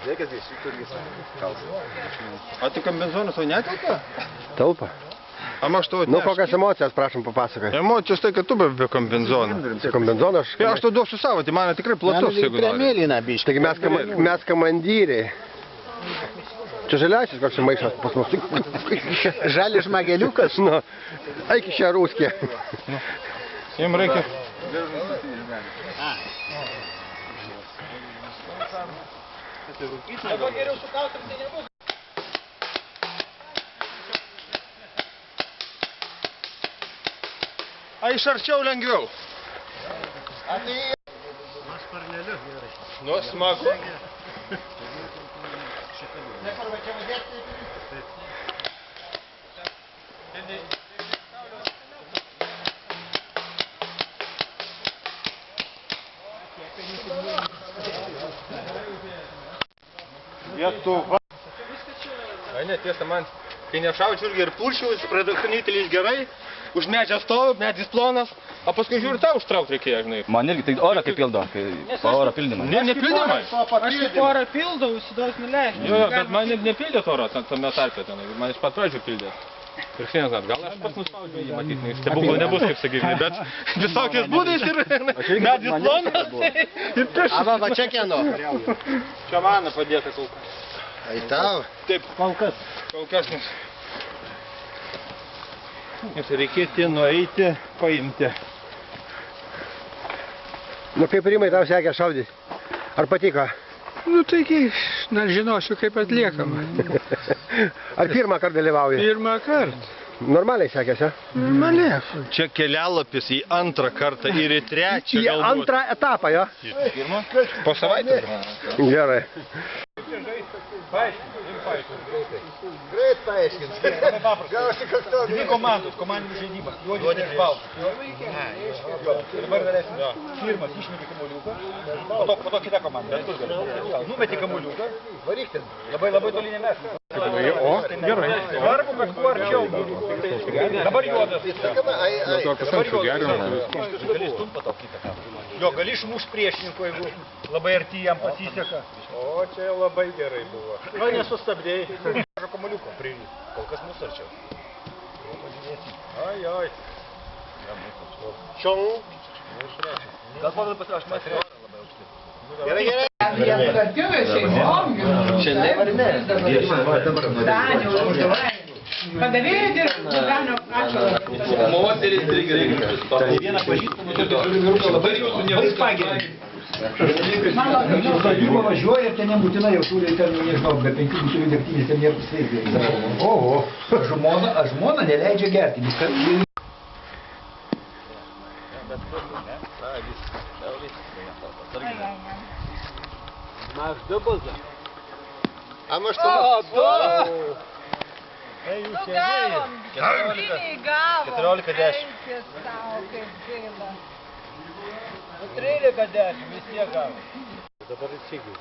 Sveikas, dėsiu, turgis kalsas. A tai kombinezonas jau netelpa? Telpa. A aš tau Nu, kokias emocijas, prašom, papasakoti. Emocijos tai, kad tu be kombinezono. Tai kombinezoną aš... Aš tau duosiu savo, tai man tikrai platus, jeigu nori. Mėlyną biškį. Taigi mes komandyriai. Čia žaliasis koks maišas pas mus. Žalis žmageliukas. Nu, eik iš čia rūskė. Jums reikia... Dabar geriau sukautum, tai nebus. A iš arčiau lengviau. A tai... Aš parneliu gerai. Nu, smagu. Lietuva. Ai, ne, tiesa, man, kai nešaučiu ir pulčiau, jis pradeda knytelis gerai, už medžio stovi, medis plonas, o paskui žiūri, tą užtraukti reikėjo, žinai. Man irgi tai orą kaip pildo, orą pildymą. Ne, nepildymai. Aš kaip orą pildau, įsidaus nuleidžiu. Jo, bet man nepildė orą tame tarpe, man iš pat pradžių pildė. Ir šiandien, gal aš pats nuspaudžiu jį, matyt, stebuklų nebus, kaip sakyti, bet visokiais būdais ir medis plonas ir prieš. Va čia kieno. Čia man padėta kol kas. Tai tau. Taip, kol kas. Kol kas, nes reikėti nueiti, paimti. Nu, kaip rimai tau sekė šaudyti? Ar patiko? Nu taigi, žinosiu, kaip atliekama. Ar pirmą kartą dalyvauji? Pirmą kartą. Normaliai sekėsi, ja? Normaliai. Čia kelialapis į antrą kartą ir į trečią Į antrą etapą, jo? Pirmą? Po savaitės? Gerai. Greit paaiškins. Gausi kakto. Dvi komandos, komandinis žaidimas. Juodis iš baltų. Dabar galėsim. Pirmas išmeti kamuoliuką, po to kita komanda. Numeti kamuoliuką. Varyk ten. Labai toli nemesti. O, gerai. Svarbu, kad kuo arčiau būtų. Dabar juodas. Gali stumt po to kitą. Jo, gali išmušt priešininko, jeigu labai arti jam pasiseka. O, čia labai gerai buvo. Nu, nesustabdėjai. Kamuoliuko priryt. Kol kas mūsų arčiau. Ai, ai. Čiau. Gal padal pasirašt, mes orą labai aukštai. Gerai, gerai. Padavėjai dirbti, gyvenio prašau. Moteris irgi reikia. Vieną pažįstamą, labai jūsų nevais pagerinti. Jeigu važiuoja ir ten nebūtinai jau turi ten, nežinau, be 5 būtų degtinės ten nėra sveikti. Oho, žmona neleidžia gerti. Maš du buzą. A maš tu Nu gavom, 14 gavom, 14-10. Enkis tau kaip gaila. 13-10, vis tiek gavo. Dabar įsigiu.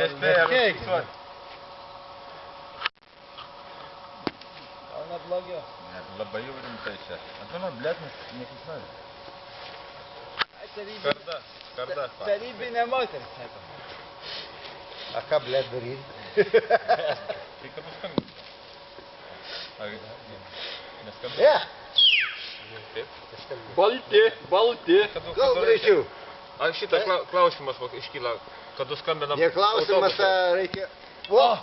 Nespėja fiksuoti. Gal net blogiau. Labai jau rimtai čia. Atrodo, blėt, nefiksuoja. Karda. Tarybinė moteris. A ką, blėt, daryt? Tai kad nuskambinti. Neskambinti. Ne. Balti. Gal greičiau. A šitą klausimas iškyla, kad skambina Ne klausimas, reikia... O!